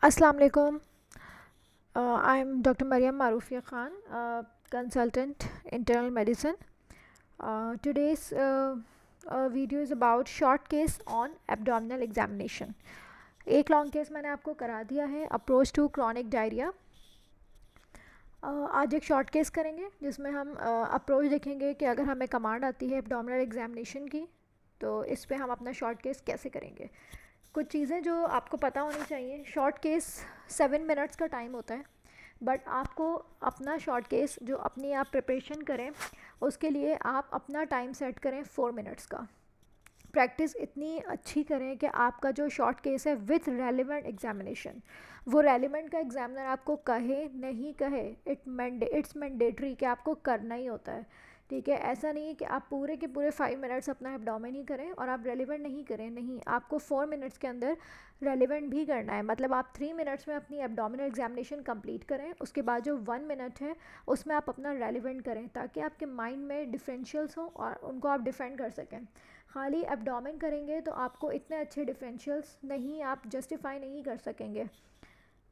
Assalamu alaikum. I'm Dr. Mariam Marufia Khan, consultant internal medicine. Today's video is about short case on abdominal examination. एक long case मैंने आपको करा दिया है, approach to chronic diarrhoea. आज एक short case करेंगे जिसमें हम अप्रोच देखेंगे कि अगर हमें कमांड आती है एब्डोमिनल एग्जामिनेशन की तो इस पे हम अपना शॉर्ट केस कैसे करेंगे। कुछ चीज़ें जो आपको पता होनी चाहिए। शॉर्ट केस 7 मिनट्स का टाइम होता है, बट आपको अपना शॉर्ट केस जो अपनी आप प्रिपरेशन करें उसके लिए आप अपना टाइम सेट करें 4 मिनट्स का। प्रैक्टिस इतनी अच्छी करें कि आपका जो शॉर्ट केस है विथ रेलिवेंट एग्जामिनेशन, वो रेलिवेंट का एग्जामिनर आपको कहे नहीं कहे, इट्स मैंडेटरी कि आपको करना ही होता है। ठीक है, ऐसा नहीं है कि आप पूरे के पूरे 5 मिनट्स अपना एब्डोमेन ही करें और आप रेलिवेंट नहीं करें। नहीं, आपको 4 मिनट्स के अंदर रेलिवेंट भी करना है। मतलब आप 3 मिनट्स में अपनी एब्डोमिनल एग्जामिनेशन कंप्लीट करें, उसके बाद जो 1 मिनट है उसमें आप अपना रेलिवेंट करें ताकि आपके माइंड में डिफरेंशियल्स हों और उनको आप डिफेंड कर सकें। खाली एब्डोमेन करेंगे तो आपको इतने अच्छे डिफरेंशियल्स नहीं, आप जस्टिफाई नहीं कर सकेंगे।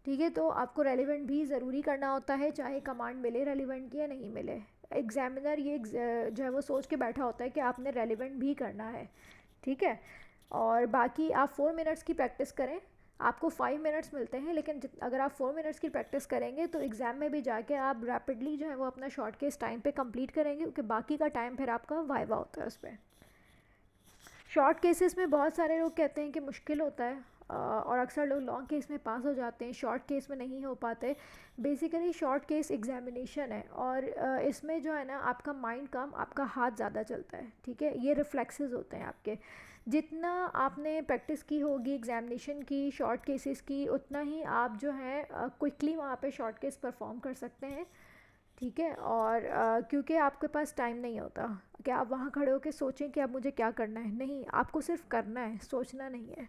ठीक है, तो आपको रेलिवेंट भी ज़रूरी करना होता है, चाहे कमांड मिले रेलिवेंट की या नहीं मिले। एग्जामिनर ये जो है वो सोच के बैठा होता है कि आपने रेलिवेंट भी करना है। ठीक है, और बाकी आप 4 मिनट्स की प्रैक्टिस करें। आपको 5 मिनट्स मिलते हैं, लेकिन अगर आप 4 मिनट्स की प्रैक्टिस करेंगे तो एग्ज़ाम में भी जाके आप रैपिडली जो है वो अपना शॉर्ट केस टाइम पे कंप्लीट करेंगे, क्योंकि बाकी का टाइम फिर आपका वाइवा होता है उस पर। शॉर्ट केसेस में बहुत सारे लोग कहते हैं कि मुश्किल होता है, और अक्सर लोग लॉन्ग केस में पास हो जाते हैं, शॉर्ट केस में नहीं हो पाते। बेसिकली शॉर्ट केस एग्जामिनेशन है और इसमें जो है ना आपका माइंड कम, आपका हाथ ज़्यादा चलता है। ठीक है, ये रिफ्लेक्सेस होते हैं आपके। जितना आपने प्रैक्टिस की होगी एग्जामिनेशन की, शॉर्ट केसेस की, उतना ही आप जो है क्विकली वहाँ पे शॉर्ट केस परफॉर्म कर सकते हैं। ठीक है, और क्योंकि आपके पास टाइम नहीं होता कि आप वहाँ खड़े होकर सोचें कि अब मुझे क्या करना है। नहीं, आपको सिर्फ करना है, सोचना नहीं है।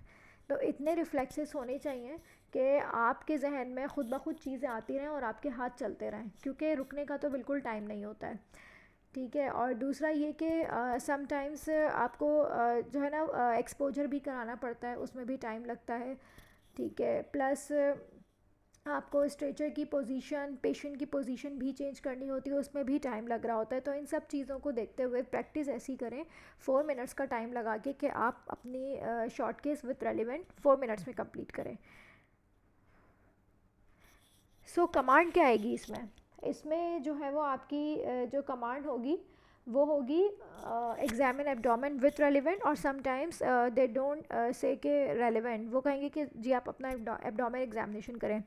तो इतने रिफ्लेक्सेस होने चाहिए कि आपके जहन में खुद ब खुद चीज़ें आती रहें और आपके हाथ चलते रहें, क्योंकि रुकने का तो बिल्कुल टाइम नहीं होता है। ठीक है, और दूसरा ये कि समटाइम्स आपको जो है ना एक्सपोजर भी कराना पड़ता है, उसमें भी टाइम लगता है। ठीक है, प्लस आपको स्ट्रेचर की पोजीशन, पेशेंट की पोजीशन भी चेंज करनी होती है, उसमें भी टाइम लग रहा होता है। तो इन सब चीज़ों को देखते हुए प्रैक्टिस ऐसी करें 4 मिनट्स का टाइम लगा के कि आप अपनी short case with relevant 4 minutes में कंप्लीट करें। सो कमांड क्या आएगी इसमें? इसमें जो है वो आपकी जो कमांड होगी वो होगी एग्जामिन एब्डोमेन विथ रेलिवेंट, और समटाइम्स दे डोंट से के रेलिवेंट, वो कहेंगे कि जी आप अपना एब्डोमेन एग्जामिनेशन करें।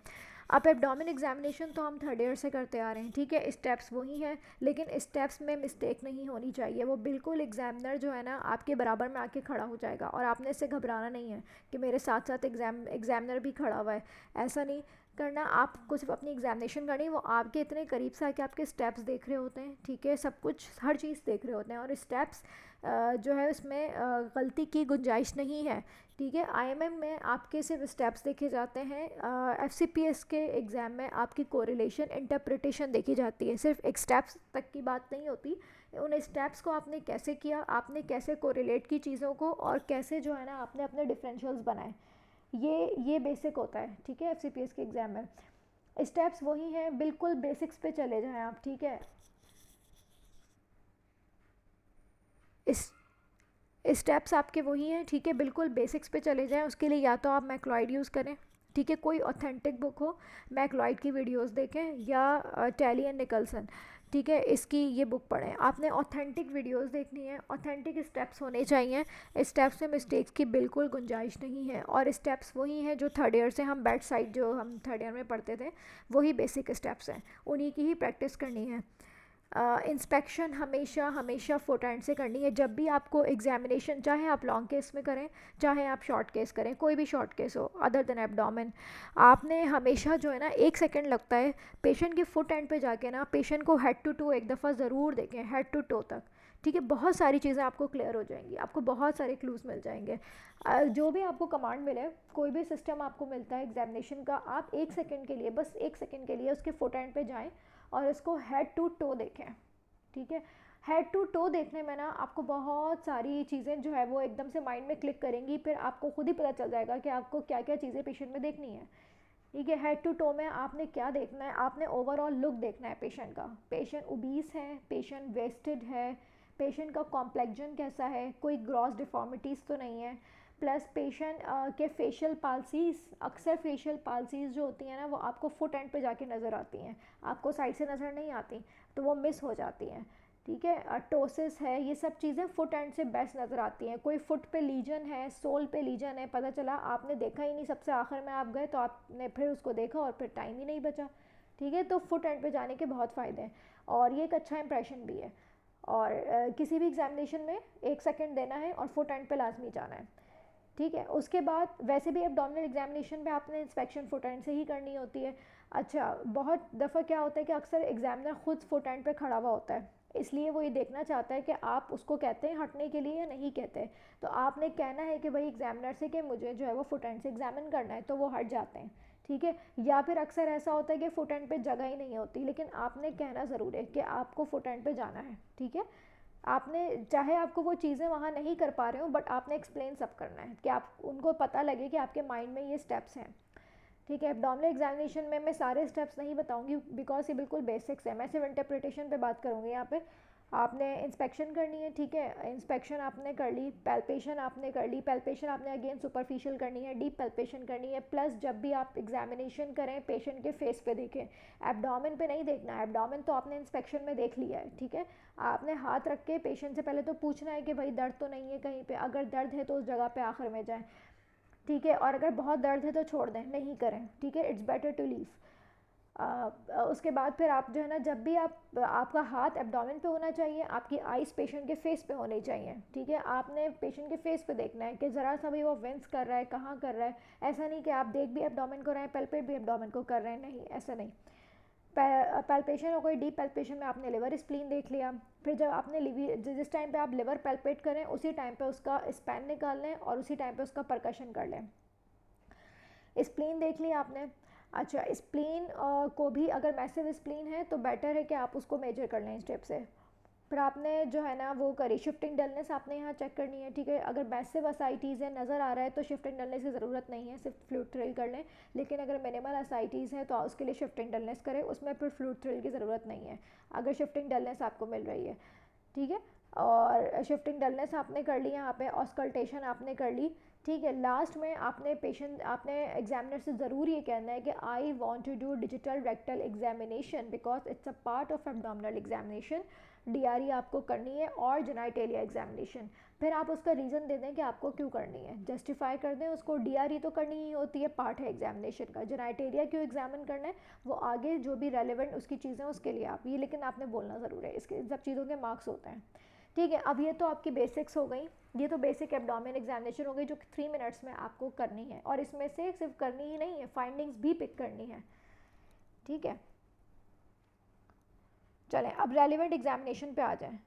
अब एब्डोमेन एग्जामिनेशन तो हम थर्ड ईयर से करते आ रहे हैं। ठीक है, स्टेप्स वही हैं, लेकिन स्टेप्स में मिस्टेक नहीं होनी चाहिए। वो बिल्कुल एग्जामिनर जो है ना आपके बराबर में आके खड़ा हो जाएगा और आपने इससे घबराना नहीं है कि मेरे साथ साथ एग्जामिनर भी खड़ा हुआ है। ऐसा नहीं करना, आपको सिर्फ अपनी एग्जामिनेशन करनी है। वो आपके इतने करीब से आके आपके स्टेप्स देख रहे होते हैं। ठीक है, सब कुछ हर चीज़ देख रहे होते हैं, और स्टेप्स जो है उसमें गलती की गुंजाइश नहीं है। ठीक है, आईएमएम में आपके सिर्फ स्टेप्स देखे जाते हैं, एफसीपीएस के एग्ज़ाम में आपकी कोरिलेशन इंटरप्रिटेशन देखी जाती है। सिर्फ एक स्टेप्स तक की बात नहीं होती, उन स्टेप्स को आपने कैसे किया, आपने कैसे कोरिलेट की चीज़ों को, और कैसे जो है ना आपने अपने डिफरेंशियल्स बनाए, ये बेसिक होता है। ठीक है, एफसीपीएस के एग्ज़ाम में स्टेप्स वही हैं, बिल्कुल बेसिक्स पे चले जाएं आप। ठीक है, इस स्टेप्स आपके वही हैं। ठीक है, बिल्कुल बेसिक्स पे चले जाएं। उसके लिए या तो आप मैक्लॉइड यूज़ करें, ठीक है, कोई ऑथेंटिक बुक हो, मैक्लॉइड की वीडियोस देखें, या टैली एंड निकलसन, ठीक है, इसकी ये बुक पढ़ें। आपने ऑथेंटिक वीडियोस देखनी है, ऑथेंटिक स्टेप्स होने चाहिए। स्टेप्स में मिस्टेक्स की बिल्कुल गुंजाइश नहीं है, और स्टेप्स वही हैं जो थर्ड ईयर से हम बैट साइड जो हम थर्ड ईयर में पढ़ते थे, वही बेसिक स्टेप्स हैं, उन्हीं की ही प्रैक्टिस करनी है। इंस्पेक्शन हमेशा हमेशा फुट एंड से करनी है। जब भी आपको एग्जामिनेशन, चाहे आप लॉन्ग केस में करें चाहे आप शॉर्ट केस करें, कोई भी शॉर्ट केस हो अदर देन एब्डोमेन, आपने हमेशा जो है ना 1 सेकेंड लगता है पेशेंट के फुट एंड पे जाके ना, पेशेंट को हेड टू टू एक दफ़ा ज़रूर देखें, हेड टू टो तक। ठीक है, बहुत सारी चीज़ें आपको क्लियर हो जाएंगी, आपको बहुत सारे क्लूज़ मिल जाएंगे। जो भी आपको कमांड मिले, कोई भी सिस्टम आपको मिलता है एग्जामिनेशन का, आप 1 सेकेंड के लिए, बस 1 सेकेंड के लिए उसके फुट एंड पे जाएँ और इसको हेड टू टो देखें। ठीक है, हेड टू टो देखने में ना आपको बहुत सारी चीज़ें जो है वो एकदम से माइंड में क्लिक करेंगी, फिर आपको खुद ही पता चल जाएगा कि आपको क्या क्या चीज़ें पेशेंट में देखनी है। ठीक है। हेड टू टो में आपने क्या देखना है, आपने ओवरऑल लुक देखना है पेशेंट का, पेशेंट ओबीस है, पेशेंट वेस्टेड है, पेशेंट का कॉम्प्लेक्शन कैसा है, कोई ग्रॉस डिफॉर्मिटीज़ तो नहीं है, प्लस पेशेंट के फेशियल पाल्सीज, अक्सर फेशियल पाल्सीज जो होती हैं ना वो आपको फुट एंड पे जाके नज़र आती हैं, आपको साइड से नज़र नहीं आती, तो वो मिस हो जाती हैं। ठीक है, टोसिस है, ये सब चीज़ें फुट एंड से बेस्ट नज़र आती हैं। कोई फुट पे लीजन है, सोल पे लीजन है, पता चला आपने देखा ही नहीं, सबसे आखिर में आप गए तो आपने फिर उसको देखा और फिर टाइम ही नहीं बचा। ठीक है, तो फुट एंड पे जाने के बहुत फ़ायदे हैं और ये एक अच्छा इंप्रेशन भी है। और किसी भी एग्जामिनेशन में 1 सेकंड देना है और फुट एंड पे लाजमी जाना है। ठीक है, उसके बाद वैसे भी एब्डोमिनल एग्जामिनेशन में आपने इंस्पेक्शन फुट एंड से ही करनी होती है। अच्छा, बहुत दफ़ा क्या होता है कि अक्सर एग्जामिनर खुद फुट एंड पे खड़ा हुआ होता है, इसलिए वो ये देखना चाहता है कि आप उसको कहते हैं हटने के लिए या नहीं कहते। तो आपने कहना है कि भाई एग्जामिनर से कि मुझे जो है वो फुट एंड से एग्जामिन करना है, तो वो हट जाते हैं। ठीक है, या फिर अक्सर ऐसा होता है कि फुट एंड पे जगह ही नहीं होती, लेकिन आपने कहना ज़रूर है कि आपको फुट एंड पे जाना है। ठीक है, आपने चाहे आपको वो चीज़ें वहाँ नहीं कर पा रहे हो, बट आपने एक्सप्लेन सब करना है कि आप उनको पता लगे कि आपके माइंड में ये स्टेप्स हैं। ठीक है, एब्डोमिनल एग्जामिनेशन में मैं सारे स्टेप्स नहीं बताऊंगी बिकॉज ये बिल्कुल बेसिक्स है, मैं सिर्फ इंटरप्रिटेशन पे बात करूँगी यहाँ पे। आपने इंस्पेक्शन करनी है, ठीक है, इंस्पेक्शन आपने कर ली, पैल्पेशन आपने कर ली, पैल्पेशन आपने अगेन सुपरफिशियल करनी है, डीप पैल्पेशन करनी है, प्लस जब भी आप एग्जामिनेशन करें पेशेंट के फेस पे देखें, एब्डोमेन पे नहीं देखना है। एब्डोमेन तो आपने इंस्पेक्शन में देख लिया है। ठीक है, आपने हाथ रख के पेशेंट से पहले तो पूछना है कि भाई दर्द तो नहीं है कहीं पे, अगर दर्द है तो उस जगह पे आखिर में जाएं। ठीक है, और अगर बहुत दर्द है तो छोड़ दें, नहीं करें। ठीक है, इट्स बेटर टू लीव। उसके बाद फिर आप जो है ना, जब भी आपका हाथ एब्डोमेन पे होना चाहिए, आपकी आइज़ पेशेंट के फेस पे होनी चाहिए। ठीक है, आपने पेशेंट के फेस पे देखना है कि ज़रा सा भी वो विंस कर रहा है, कहाँ कर रहा है। ऐसा नहीं कि आप देख भी एब्डोमेन को रहे हैं, पैल्पेट भी एब्डोमेन को कर रहे हैं, नहीं, ऐसा नहीं। पैल्पेशन हो गई, डीप पैल्पेशन में आपने लिवर स्प्लीन देख लिया। फिर जब आपने जिस टाइम पे आप लिवर पैल्पेट करें उसी टाइम पे उसका स्पैन निकाल लें और उसी टाइम पे उसका परकशन कर लें। स्प्लीन देख लिया आपने। अच्छा, स्प्लीन को भी अगर मैसिव स्प्लीन है तो बेटर है कि आप उसको मेजर कर लें स्टेप से। फिर आपने जो है ना वो करी, शिफ्टिंग डलनेस आपने यहाँ चेक करनी है। ठीक है, अगर मैसिव असाइटीज़ है, नज़र आ रहा है, तो शिफ्टिंग डलनेस की ज़रूरत नहीं है, सिर्फ फ्लूइड थ्रिल कर लें। लेकिन अगर मिनिमल असाइटीज़ है तो उसके लिए शिफ्टिंग डलनेस करें, उसमें फिर फ्लूइड थ्रिल की ज़रूरत नहीं है अगर शिफ्टिंग डलनेस आपको मिल रही है। ठीक है, और शिफ्टिंग डलनेस आपने कर ली, यहाँ पे ऑस्कल्टेशन आपने कर ली। ठीक है, लास्ट में आपने एग्जामिनर से ज़रूर ये कहना है कि I want to do digital rectal examination because it's a part of abdominal examination. DRE आपको करनी है और जेनाइटेलिया एग्जामिनेशन। फिर आप उसका रीज़न दे दें कि आपको क्यों करनी है, जस्टिफाई कर दें उसको। डीआरई तो करनी ही होती है, पार्ट है एग्जामिनेशन का। जेनाइटेलिया क्यों एग्जामिन करना है, वो आगे जो भी रेलिवेंट उसकी चीज़ें उसके लिए आप ये, लेकिन आपने बोलना ज़रूर है, इसके सब चीज़ों के मार्क्स होते हैं। ठीक है, अब ये तो आपकी बेसिक्स हो गई, ये तो बेसिक एब्डोमेन एग्जामिनेशन हो गई जो 3 मिनट्स में आपको करनी है, और इसमें से सिर्फ करनी ही नहीं है, फाइंडिंग्स भी पिक करनी है। ठीक है, चलें अब रेलिवेंट एग्जामिनेशन पे आ जाएं।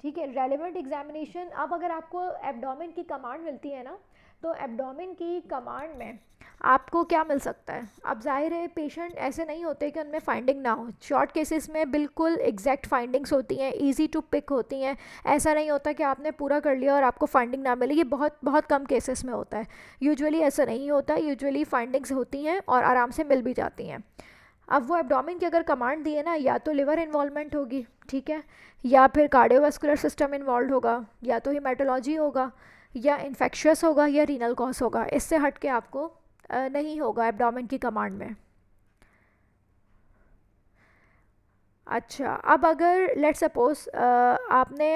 ठीक है, रेलिवेंट एग्जामिनेशन, अब अगर आपको एब्डोमेन की कमांड मिलती है ना, तो एब्डोमेन की कमांड में आपको क्या मिल सकता है। अब जाहिर है पेशेंट ऐसे नहीं होते कि उनमें फाइंडिंग ना हो, शॉर्ट केसेस में बिल्कुल एग्जैक्ट फाइंडिंग्स होती हैं, इजी टू पिक होती हैं। ऐसा नहीं होता कि आपने पूरा कर लिया और आपको फाइंडिंग ना मिले, ये बहुत बहुत कम केसेस में होता है। यूजुअली ऐसा नहीं होता, यूजुअली फाइंडिंग्स होती हैं और आराम से मिल भी जाती हैं। अब वो एब्डोमेन की अगर कमांड दी है ना, या तो लिवर इन्वॉल्वमेंट होगी, ठीक है, या फिर कार्डियोवास्कुलर सिस्टम इन्वॉल्व होगा, या तो हेमाटोलॉजी होगा, या इन्फेक्शियस होगा, या रीनल कॉज होगा। इससे हट के आपको नहीं होगा एब्डोमेन की कमांड में। अच्छा, अब अगर लेट्स सपोज आपने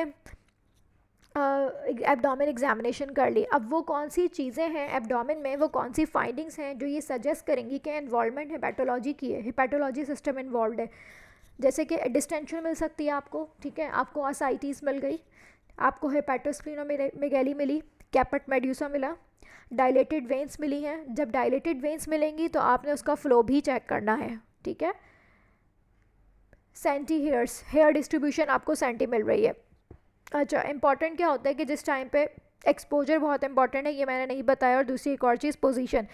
एब्डोमेन एग्जामिनेशन कर ली, अब वो कौन सी चीज़ें हैं एब्डोमेन में, वो कौन सी फाइंडिंग्स हैं जो ये सजेस्ट करेंगी कि इन्वॉल्वमेंट हेपेटोलॉजी की है, हेपेटोलॉजी सिस्टम इन्वॉल्व है। जैसे कि डिस्टेंशन मिल सकती है आपको, ठीक है, आपको असाइटीज़ मिल गई, आपको हेपेटोस्प्लीनोमेगैली मिली, कैपेट मेड्यूसा मिला, डायलेटेड वेंस मिली हैं। जब डायलेटेड वेंस मिलेंगी तो आपने उसका फ्लो भी चेक करना है। ठीक है, सेंटी हेयर्स, हेयर डिस्ट्रीब्यूशन आपको सेंटी मिल रही है। अच्छा, इंपॉर्टेंट क्या होता है कि जिस टाइम पे एक्सपोजर बहुत इंपॉर्टेंट है, ये मैंने नहीं बताया। और दूसरी एक और चीज़, पोजीशन।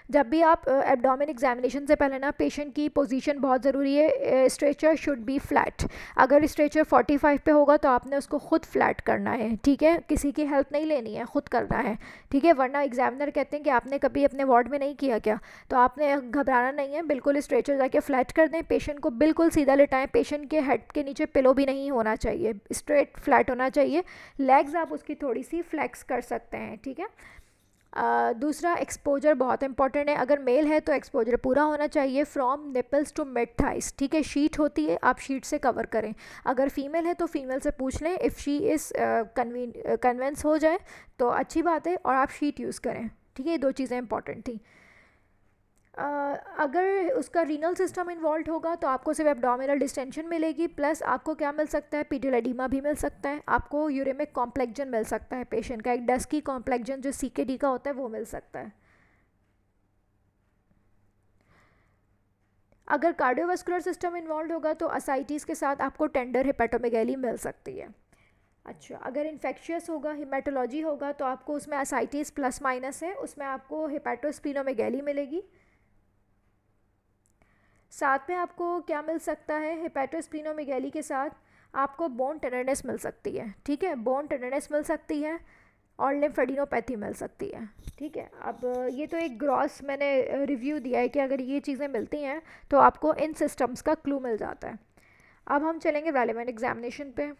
जब भी आप एब्डोमेन एग्जामिनेशन से पहले ना पेशेंट की पोजीशन बहुत ज़रूरी है। Stretcher should be flat. अगर स्ट्रेचर 45 पे होगा तो आपने उसको खुद फ्लैट करना है, ठीक है, किसी की हेल्प नहीं लेनी है, खुद करना है, ठीक है। वरना एग्जामिनर कहते हैं कि आपने कभी अपने वार्ड में नहीं किया क्या, तो आपने घबराना नहीं है, बिल्कुल स्ट्रेचर जाके फ्लैट कर दें, पेशेंट को बिल्कुल सीधा लेटाएं, पेशेंट के हेड के नीचे पिलो भी नहीं होना चाहिए, स्ट्रेट फ्लैट होना चाहिए। लेग्स आप उसकी थोड़ी सी फ्लैक्स कर सकते हैं, ठीक है। दूसरा एक्सपोजर बहुत इंपॉर्टेंट है। अगर मेल है तो एक्सपोजर पूरा होना चाहिए from nipples to mid thighs, ठीक है। शीट होती है, आप शीट से कवर करें। अगर फीमेल है तो फीमेल से पूछ लें, इफ़ शी इज़ कन्विंस हो जाए तो अच्छी बात है, और आप शीट यूज़ करें, ठीक है। ये दो चीज़ें इंपॉर्टेंट थी। अगर उसका रीनल सिस्टम इन्वॉल्व होगा तो आपको सिर्फ एब्डोमिनल डिस्टेंशन मिलेगी, प्लस आपको क्या मिल सकता है, पीडियल एडिमा भी मिल सकता है, आपको यूरेमिक कॉम्प्लेक्जन मिल सकता है, पेशेंट का एक डस्की कॉम्प्लेक्जन जो सीकेडी का होता है वो मिल सकता है। अगर कार्डियोवास्कुलर सिस्टम इन्वॉल्व होगा तो असाइटिस के साथ आपको टेंडर हेपेटोमेगैली मिल सकती है। अच्छा, अगर इन्फेक्शियस होगा, हिमेटोलॉजी होगा, तो आपको उसमें असाइटिस प्लस माइनस है, उसमें आपको हेपेटोस्प्लीनोमेगैली मिलेगी। साथ में आपको क्या मिल सकता है, हेपेटोस्प्लीनोमेगैली के साथ आपको बोन टेंडरनेस मिल सकती है, ठीक है, बोन टेंडरनेस मिल सकती है, और लिम्फेडिनोपैथी मिल सकती है, ठीक है। अब ये तो एक ग्रॉस मैंने रिव्यू दिया है कि अगर ये चीज़ें मिलती हैं तो आपको इन सिस्टम्स का क्लू मिल जाता है। अब हम चलेंगे रेलेवेंट एग्जामिनेशन पे।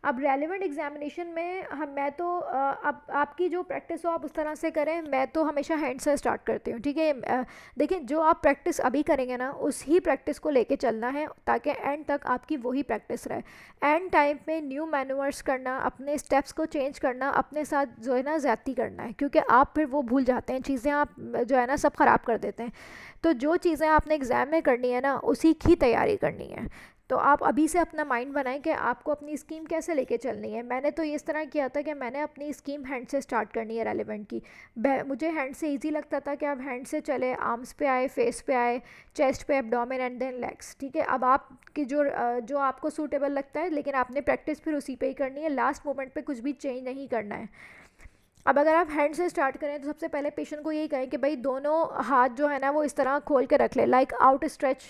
अब रेलेवेंट एग्जामिनेशन में मैं तो अब आपकी जो प्रैक्टिस हो आप उस तरह से करें, मैं तो हमेशा हैंड से स्टार्ट करती हूँ, ठीक है। देखिए, जो आप प्रैक्टिस अभी करेंगे ना उस ही प्रैक्टिस को लेके चलना है ताकि एंड तक आपकी वही प्रैक्टिस रहे। एंड टाइम में न्यू मैनूवर्स करना, अपने स्टेप्स को चेंज करना, अपने साथ जो है ना ज़्यादती करना है, क्योंकि आप फिर वो भूल जाते हैं चीज़ें, आप जो है ना सब ख़राब कर देते हैं। तो जो चीज़ें आपने एग्ज़ाम में करनी है ना उसी की तैयारी करनी है। तो आप अभी से अपना माइंड बनाएं कि आपको अपनी स्कीम कैसे लेके चलनी है। मैंने तो इस तरह किया था कि मैंने अपनी स्कीम हैंड से स्टार्ट करनी है रेलेवेंट की। मुझे हैंड से इजी लगता था कि आप हैंड से चले, आर्म्स पे आए, फेस पे आए, चेस्ट पे, एब्डोमेन एंड देन लेग्स, ठीक है। अब आपकी जो आपको सूटेबल लगता है, लेकिन आपने प्रैक्टिस फिर उसी पे ही करनी है, लास्ट मोमेंट पे कुछ भी चेंज नहीं करना है। अब अगर आप हैंड से स्टार्ट करें तो सबसे पहले पेशेंट को यही कहें कि भाई दोनों हाथ जो है ना वो इस तरह खोल के रख ले, लाइक आउट स्ट्रेच,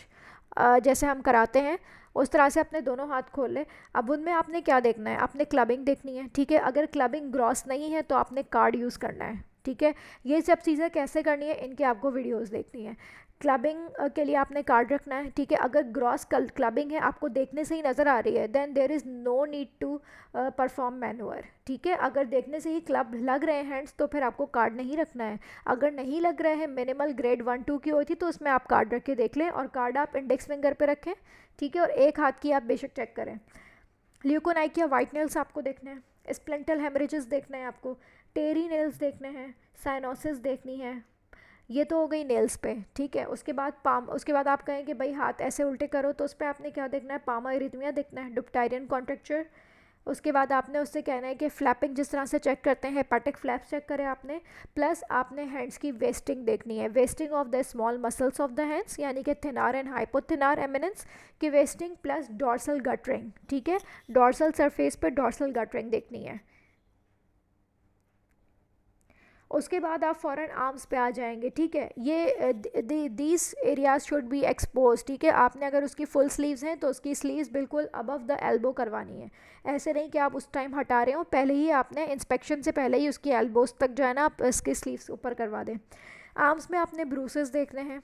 जैसे हम कराते हैं उस तरह से अपने दोनों हाथ खोल ले। अब उनमें आपने क्या देखना है, आपने क्लबिंग देखनी है, ठीक है। अगर क्लबिंग ग्रॉस नहीं है तो आपने कार्ड यूज़ करना है, ठीक है। ये सब चीज़ें कैसे करनी है इनके आपको वीडियोस देखनी है। क्लबिंग के लिए आपने कार्ड रखना है, ठीक है। अगर ग्रॉस क्लबिंग है, आपको देखने से ही नज़र आ रही है, then there is no need to perform manoeuvre, ठीक है। अगर देखने से ही क्लब लग रहे हैं हैंड्स तो फिर आपको कार्ड नहीं रखना है। अगर नहीं लग रहे हैं, मिनिमल ग्रेड 1-2 की होती तो उसमें आप कार्ड रख के देख लें, और कार्ड आप इंडेक्स फिंगर पे रखें, ठीक है। और एक हाथ की आप बेशक चेक करें। ल्यूकोनाइकिया वाइट नेल्स आपको देखने हैं, स्प्लिंटल हेमरेजेस देखने हैं आपको, टेरी नेल्स देखने हैं, साइनोसिस देखनी है। ये तो हो गई नेल्स पे, ठीक है। उसके बाद आप कहें कि भाई हाथ ऐसे उल्टे करो, तो उस पर आपने क्या देखना है, पामा इरिथमिया देखना है, डिप्टायरियन कॉन्ट्रैक्चर। उसके बाद आपने उससे कहना है कि फ्लैपिंग जिस तरह से चेक करते हैं, हेपाटिक फ्लैप्स चेक करें आपने। प्लस आपने हैंड्स की वेस्टिंग देखनी है, wasting of the small muscles of the hands, यानी कि थिनार एंड हाइपोथिनार एमिनेंस की वेस्टिंग, प्लस डॉर्सल गट रिंग, ठीक है। डॉर्सल सरफेस पर डॉर्सल गट रिंग देखनी है। उसके बाद आप फ़ौरन आर्म्स पे आ जाएंगे, ठीक है। ये these areas should be expose, ठीक है। आपने अगर उसकी फुल स्लीव्स हैं तो उसकी स्लीव्स बिल्कुल अबव द एल्बो करवानी है। ऐसे नहीं कि आप उस टाइम हटा रहे हो, पहले ही आपने इंस्पेक्शन से पहले ही उसकी एल्बोज तक जो है ना आप इसकी स्लीव्स ऊपर करवा दें। आर्म्स में आपने ब्रूसेस देखने हैं,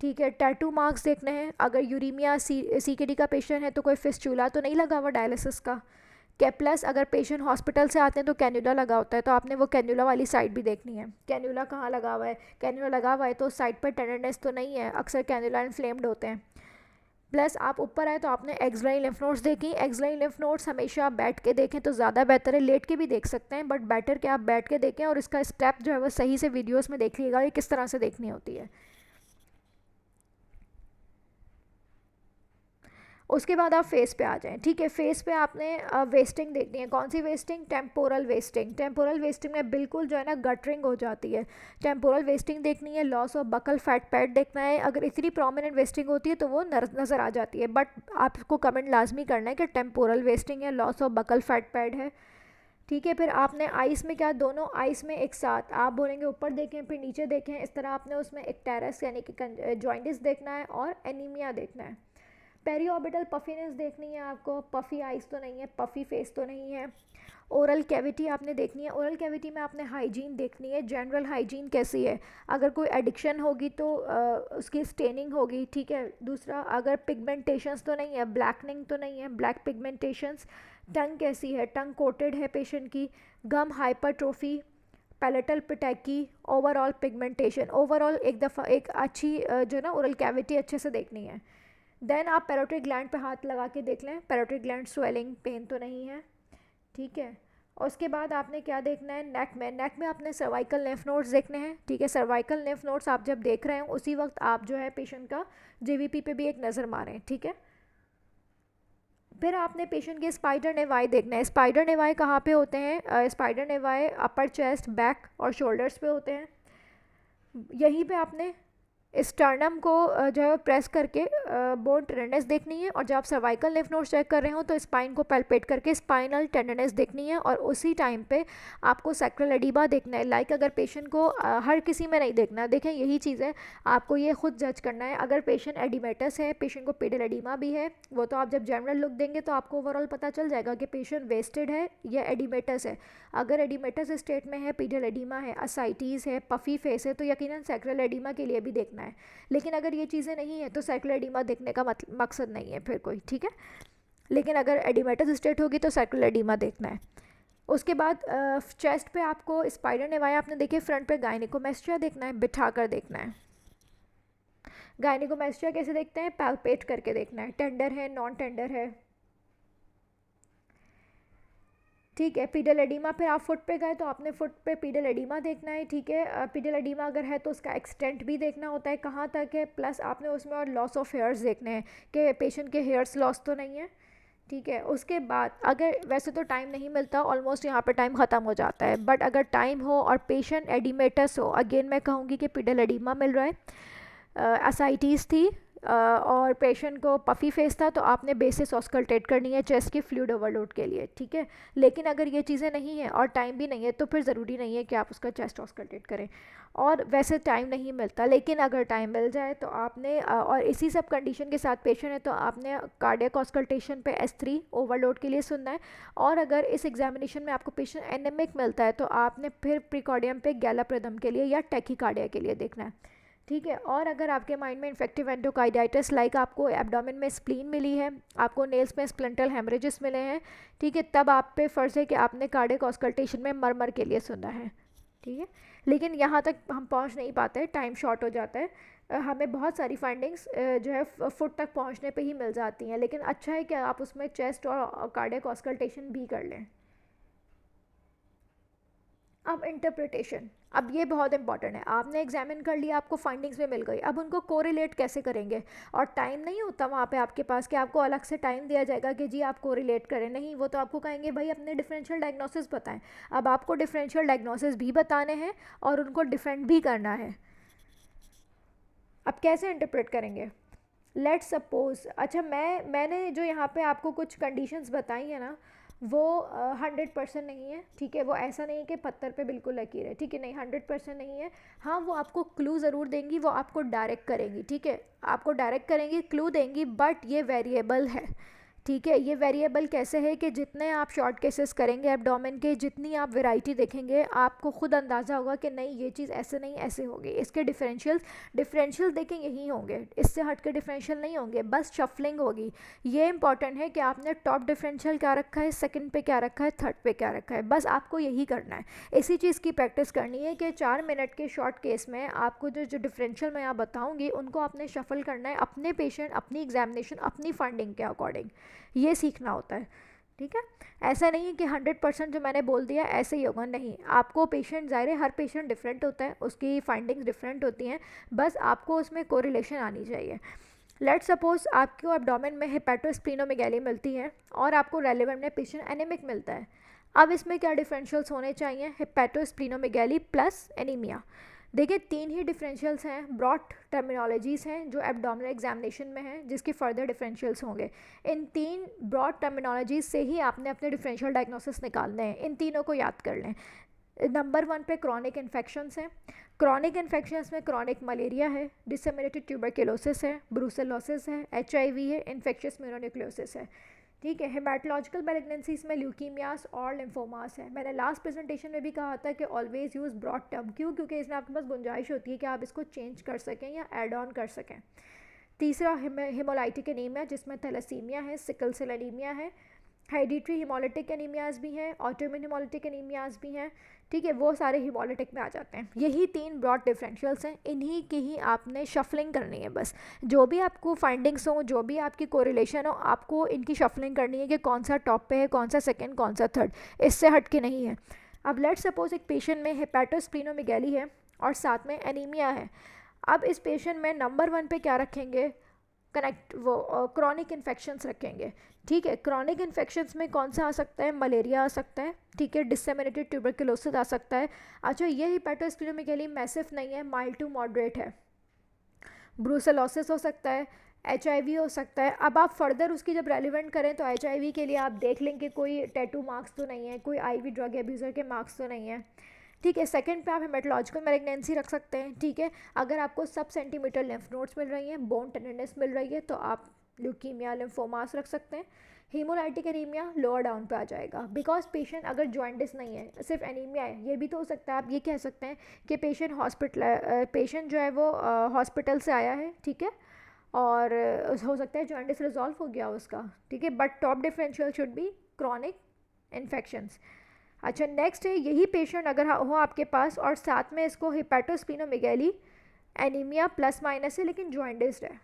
ठीक है। टैटू मार्क्स देखने हैं। अगर यूरीमिया सीकेडी का पेशेंट है तो कोई फिस्टूला तो नहीं लगा हुआ डायलिसिस का। क्या प्लस अगर पेशेंट हॉस्पिटल से आते हैं तो कैन्यूला लगा होता है, तो आपने वो कैन्यूला वाली साइड भी देखनी है। कैन्यूला कहाँ लगा हुआ है, कैन्यूला लगा हुआ है तो साइड पर टेंडरनेस तो नहीं है, अक्सर कैन्यूला इन्फ्लेम्ड होते हैं। प्लस आप ऊपर आए तो आपने एक्सलाइन लिम्फ नोड्स देखी। एक्सलाइन लिम्फ नोड्स हमेशा आप बैठ के देखें तो ज़्यादा बेहतर है, लेट के भी देख सकते हैं, बट बेटर कि आप बैठ के देखें, और इसका स्टेप जो है वो सही से वीडियोज़ में देख लीजिएगा ये किस तरह से देखनी होती है। उसके बाद आप फेस पे आ जाएं। ठीक है, फेस पे आपने वेस्टिंग देखनी है। कौन सी wasting? Temporal wasting. Temporal wasting में बिल्कुल जो है ना गटरिंग हो जाती है। टेम्पोरल वेस्टिंग देखनी है। Loss of buccal fat pad देखना है। अगर इतनी प्रोमिनेंट वेस्टिंग होती है तो वो नज़र आ जाती है, बट आपको कमेंट लाजमी करना है कि टेम्पोरल वेस्टिंग है, loss of buccal fat pad है। ठीक है, फिर आपने आइस में क्या, दोनों आइस में एक साथ आप बोलेंगे ऊपर देखें फिर नीचे देखें, इस तरह आपने उसमें एक टेरस यानी कि जॉइंटिस देखना है और एनीमिया देखना है। पेरी ऑर्बिटल पफीनेस देखनी है आपको, पफ़ी आइज तो नहीं है, पफ़ी फेस तो नहीं है। ओरल कैविटी आपने देखनी है। ओरल कैविटी में आपने हाइजीन देखनी है, जनरल हाइजीन कैसी है। अगर कोई एडिक्शन होगी तो उसकी स्टेनिंग होगी। ठीक है, दूसरा अगर पिगमेंटेशंस तो नहीं है, ब्लैकनिंग तो नहीं है, ब्लैक पिगमेंटेशंस। टंग कैसी है, टंग कोटेड है पेशेंट की। Gum hypertrophy, palatal petechiae, overall pigmentation. Overall एक दफ़ा एक अच्छी जो ना ओरल कैविटी अच्छे से देखनी है। देन आप पैरोटिड ग्लैंड पे हाथ लगा के देख लें, पैरोटिड ग्लैंड स्वेलिंग पेन तो नहीं है। ठीक है, और उसके बाद आपने क्या देखना है, नेक में आपने सर्वाइकल लिम्फ नोड्स देखने हैं। ठीक है, सर्वाइकल लिम्फ नोड्स आप जब देख रहे हैं उसी वक्त आप जो है पेशेंट का जीवीपी पे भी एक नज़र मारें। ठीक है, फिर आपने पेशेंट के स्पाइडर नेवाई देखना है। स्पाइडर नेवाई कहाँ पे होते हैं? स्पाइडर नेवाई अपर चेस्ट, बैक और शोल्डर्स पे होते हैं। यहीं पे आपने स्टर्नम को जो है प्रेस करके बोन टेंडरनेस देखनी है, और जब आप सर्वाइकल लिम्फ नोड्स चेक कर रहे हो तो स्पाइन को पैल्पेट करके स्पाइनल टेंडरनेस देखनी है, और उसी टाइम पे आपको सैक्रल एडिमा देखना है। लाइक अगर पेशेंट को हर किसी में नहीं देखना, देखें यही चीज़ है, आपको ये खुद जज करना है। अगर पेशेंट एडिमेटस है, पेशेंट को पेडल एडिमा भी है, वो तो आप जब जनरल लुक देंगे तो आपको ओवरऑल पता चल जाएगा कि पेशेंट वेस्टेड है या एडिमेटस है। अगर एडिमेटस स्टेट में है, पेडल एडिमा है, असाइटीज़ है, पफ़ी फेस है, तो यकीनन सैक्रल एडिमा के लिए भी देखना है। लेकिन अगर ये चीज़ें नहीं है तो सैक्रल एडिमा देखने का मकसद नहीं है फिर कोई। ठीक है, लेकिन अगर एडिमेटस स्टेट होगी तो सैक्रल एडिमा देखना है। उसके बाद चेस्ट पे आपको स्पाइडर नेवाई आपने देखे, फ्रंट पे गायनिकोमेस्टिया देखना है, बिठा कर देखना है। गायनिकोमेस्टिया कैसे देखते हैं? पैल्पेट करके देखना है, टेंडर है, नॉन टेंडर है। ठीक है, पीडल एडिमा, फिर आप फुट पे गए तो आपने फुट पे पीडल एडिमा देखना है। ठीक है, पीडल एडिमा अगर है तो उसका एक्सटेंट भी देखना होता है, कहाँ तक है, प्लस आपने उसमें और लॉस ऑफ हेयर्स देखने हैं कि पेशेंट के हेयर्स लॉस तो नहीं है। ठीक है, उसके बाद अगर वैसे तो टाइम नहीं मिलता, ऑलमोस्ट यहाँ पे टाइम ख़त्म हो जाता है, बट अगर टाइम हो और पेशेंट एडिमेटस हो, अगेन मैं कहूँगी कि पीडल एडिमा मिल रहा है, असाइटीज़ थी और पेशेंट को पफ़ी फेस था, तो आपने बेसिस ऑस्कल्टेट करनी है चेस्ट की फ्लूइड ओवरलोड के लिए। ठीक है, लेकिन अगर ये चीज़ें नहीं हैं और टाइम भी नहीं है तो फिर ज़रूरी नहीं है कि आप उसका चेस्ट ऑस्कल्टेट करें, और वैसे टाइम नहीं मिलता, लेकिन अगर टाइम मिल जाए तो आपने और इसी सब कंडीशन के साथ पेशेंट है तो आपने कार्डियक ऑस्कल्टेशन पे S3 ओवरलोड के लिए सुनना है। और अगर इस एग्जामिनेशन में आपको पेशेंट एनेमिक मिलता है तो आपने फिर प्रिकॉर्डियम पे गैलाप्रिदम के लिए या टैकीकार्डिया के लिए देखना है। ठीक है, और अगर आपके माइंड में इन्फेक्टिव एंडोकार्डाइटिस, लाइक आपको एब्डोमेन में स्प्लीन मिली है, आपको नेल्स में स्प्लिंटल हेमरेजेस मिले हैं, ठीक है, तब आप पे फ़र्ज़ है कि आपने कार्डियक ऑस्कल्टेशन में मरमर के लिए सुना है। ठीक है, लेकिन यहाँ तक हम पहुँच नहीं पाते, टाइम शॉर्ट हो जाता है। हमें बहुत सारी फाइंडिंग्स जो है फुट तक पहुँचने पे ही मिल जाती हैं, लेकिन अच्छा है कि आप उसमें चेस्ट और कार्डियक ऑस्कल्टेशन भी कर लें। अब इंटरप्रिटेशन, अब ये बहुत इंपॉर्टेंट है। आपने एग्जामिन कर लिया, आपको फाइंडिंग्स में मिल गई, अब उनको कोरिलेट कैसे करेंगे? और टाइम नहीं होता वहाँ पे आपके पास कि आपको अलग से टाइम दिया जाएगा कि जी आप कोरिलेट करें, नहीं, वो तो आपको कहेंगे भाई अपने डिफरेंशियल डायग्नोसिस बताएं। अब आपको डिफरेंशियल डायग्नोसिस भी बताने हैं और उनको डिफेंड भी करना है। अब कैसे इंटरप्रेट करेंगे? लेट्स सपोज, अच्छा मैंने जो यहाँ पे आपको कुछ कंडीशंस बताई है ना, वो 100% नहीं है। ठीक है, वो ऐसा नहीं है कि पत्थर पे बिल्कुल लकीर है। ठीक है, नहीं, 100% नहीं है। हाँ, वो आपको क्लू ज़रूर देंगी, वो आपको डायरेक्ट करेंगी। ठीक है, आपको डायरेक्ट करेंगी, क्लू देंगी, बट ये वेरिएबल है। ठीक है, ये वेरिएबल कैसे है कि जितने आप शॉर्ट केसेस करेंगे एब्डोमेन के, जितनी आप वैरायटी देखेंगे, आपको खुद अंदाज़ा होगा कि नहीं ये चीज़ ऐसे नहीं ऐसे होगी। इसके डिफरेंशियल देखें यही होंगे, इससे हट के डिफरेंशियल नहीं होंगे, बस शफलिंग होगी। ये इंपॉर्टेंट है कि आपने टॉप डिफरेंशियल क्या रखा है, सेकंड पे क्या रखा है, थर्ड पे क्या रखा है, बस आपको यही करना है। इसी चीज़ की प्रैक्टिस करनी है कि 4 मिनट के शॉर्ट केस में आपको जो डिफरेंशियल मैं यहाँ बताऊँगी उनको आपने शफल करना है, अपने पेशेंट, अपनी एग्जामिनेशन, अपनी फाइंडिंग के अकॉर्डिंग, ये सीखना होता है। ठीक है, ऐसा नहीं है कि 100% जो मैंने बोल दिया ऐसे ही होगा, नहीं, आपको पेशेंट, ज़ाहिर है हर पेशेंट डिफरेंट होता है, उसकी फाइंडिंग्स डिफरेंट होती हैं, बस आपको उसमें कोरिलेशन आनी चाहिए। लेट सपोज आपको एब्डोमेन में हेपेटोस्प्लीनोमेगैली मिलती है और आपको रेलेवेंट में पेशेंट एनीमिक मिलता है। अब इसमें क्या डिफरेंशियल्स होने चाहिए, हेपेटोस्प्लीनोमेगैली प्लस एनीमिया। देखिए 3 ही डिफरेंशियल्स हैं, ब्रॉड टर्मिनोलॉजीज़ हैं जो एब्डोमिनल एग्जामिनेशन में हैं, जिसके फर्दर डिफरेंशियल्स होंगे। इन 3 ब्रॉड टर्मिनोलॉजीज से ही आपने अपने डिफरेंशियल डायग्नोसिस निकालने हैं, इन तीनों को याद कर लें। नंबर 1 पे क्रॉनिक इन्फेक्शंस हैं। क्रॉनिक इन्फेक्शंस में क्रॉनिक मलेरिया है, डिसेमिनेटेड ट्यूबरक्लोसिस है, ब्रूसेलोसिस है, HIV है, इन्फेक्शियस मोनोन्यूक्लियोसिस है। ठीक है, हेमाटोलॉजिकल मैलिग्नेंसीज में ल्यूकीमियास और लिम्फोमास है। मैंने लास्ट प्रेजेंटेशन में भी कहा था कि ऑलवेज यूज़ ब्रॉड टर्म, क्यों? क्योंकि इसमें आपके पास गुंजाइश होती है कि आप इसको चेंज कर सकें या ऐड ऑन कर सकें। तीसरा हेमोलाइटिक एनीमिया, जिसमें थैलेसीमिया है, सिकल सेल एनीमिया है, हेरिडिटरी हिमोलिटिक एनीमियाज भी हैं, ऑटोइम्यून हिमोलिटिक एनीमियाज भी हैं। ठीक है, वो सारे हिमोलिटिक में आ जाते हैं। यही 3 ब्रॉड डिफरेंशियल्स हैं, इन्हीं की ही आपने शफलिंग करनी है। बस जो भी आपको फाइंडिंग्स हो, जो भी आपकी कोरिलेशन हो, आपको इनकी शफलिंग करनी है कि कौन सा टॉप पे है, कौन सा सेकंड, कौन सा थर्ड, इससे हट के नहीं है। अब लेट सपोज एक पेशेंट में हेपेटोस्प्लीनोमेगैली है और साथ में एनीमिया है। अब इस पेशेंट में नंबर 1 पे क्या रखेंगे, क्रॉनिक इन्फेक्शंस रखेंगे। ठीक है, क्रॉनिक इन्फेक्शंस में कौन सा आ सकता है, मलेरिया आ सकता है। ठीक है, डिसेमिनेटेड ट्यूबरक्लोसिस आ सकता है। अच्छा, ये हेपेटोस्प्लीनोमेगैली मैसिव नहीं है, माइल्ड टू मॉडरेट है। ब्रूसेलोसिस हो सकता है, HIV हो सकता है। अब आप फर्दर उसकी जब रेलिवेंट करें तो HIV के लिए आप देख लें कि कोई टैटू मार्क्स तो नहीं है, कोई IV ड्रग एब्यूज़र के मार्क्स तो नहीं है। ठीक है, सेकंड पे आप हेमेटोलॉजिकल मैलिग्नेंसी रख सकते हैं। ठीक है, अगर आपको सब सेंटीमीटर लिम्फ नोड्स मिल रही हैं, बोन टेंडरनेस मिल रही है, तो आप ल्यूकीमिया लिम्फोमास रख सकते हैं। हीमोलाइटिक एनीमिया लोअर डाउन पे आ जाएगा, बिकॉज पेशेंट अगर जॉइंटिस नहीं है, सिर्फ एनीमिया है। ये भी तो हो सकता है, आप ये कह सकते हैं कि पेशेंट जो है वो हॉस्पिटल से आया है, ठीक है, और हो सकता है जॉइंटिस रिजॉल्व हो गया उसका। ठीक है, but top differential should be chronic infections. अच्छा, नेक्स्ट है, यही पेशेंट अगर हो आपके पास और साथ में इसको हेपेटोस्प्लीनोमेगैली एनीमिया प्लस माइनस है लेकिन जॉइंटिस्ड है।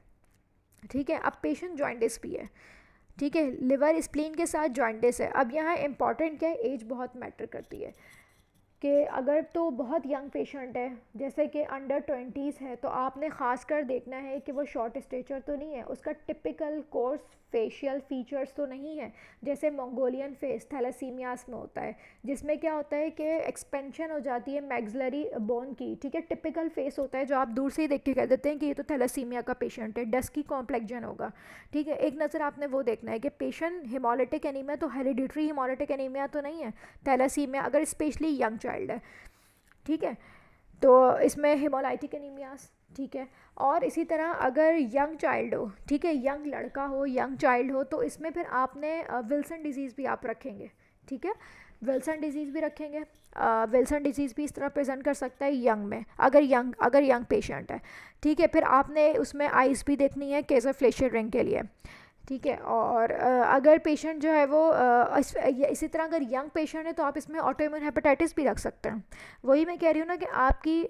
ठीक है, अब पेशेंट जॉइंटिस भी है। ठीक है, लिवर स्प्लीन के साथ जॉइंटिस है। अब यहाँ इंपॉर्टेंट क्या है, एज बहुत मैटर करती है कि अगर तो बहुत यंग पेशेंट है, जैसे कि अंडर 20s है, तो आपने ख़ास कर देखना है कि वो शॉर्ट स्टेचर तो नहीं है, उसका टिपिकल कोर्स फेशियल फीचर्स तो नहीं है, जैसे मंगोलियन फेस थैलेसीमियास में होता है, जिसमें क्या होता है कि एक्सपेंशन हो जाती है मैक्सिलरी बोन की। ठीक है, टिपिकल फेस होता है जो आप दूर से ही देख के कह देते हैं कि ये तो थैलेसीमिया का पेशेंट है, डस्की कॉम्प्लेक्जन होगा। ठीक है, एक नज़र आपने वो देखना है कि पेशेंट हिमोलिटिक एनीमिया तो हेरिडिटरी हिमोलिटिक एनीमिया तो नहीं है, थैलेसीमिया अगर स्पेशली यंग चाइल्ड है। ठीक है, तो इसमें हिमोलाइटिक एनीमियास। ठीक है, और इसी तरह अगर यंग चाइल्ड हो, ठीक है, यंग लड़का हो, यंग चाइल्ड हो, तो इसमें फिर आपने विल्सन डिजीज़ भी आप रखेंगे। ठीक है, विल्सन डिजीज़ भी रखेंगे। विल्सन डिजीज़ भी इस तरह प्रेजेंट कर सकता है यंग में, अगर यंग पेशेंट है। ठीक है, फिर आपने उसमें आइज़ भी देखनी है केजर फ्लेशियर रिंग के लिए। ठीक है, और अगर पेशेंट जो है वो इसी तरह अगर यंग पेशेंट है तो आप इसमें ऑटोइम्यून हेपेटाइटिस भी रख सकते हैं। वही मैं कह रही हूँ ना कि आपकी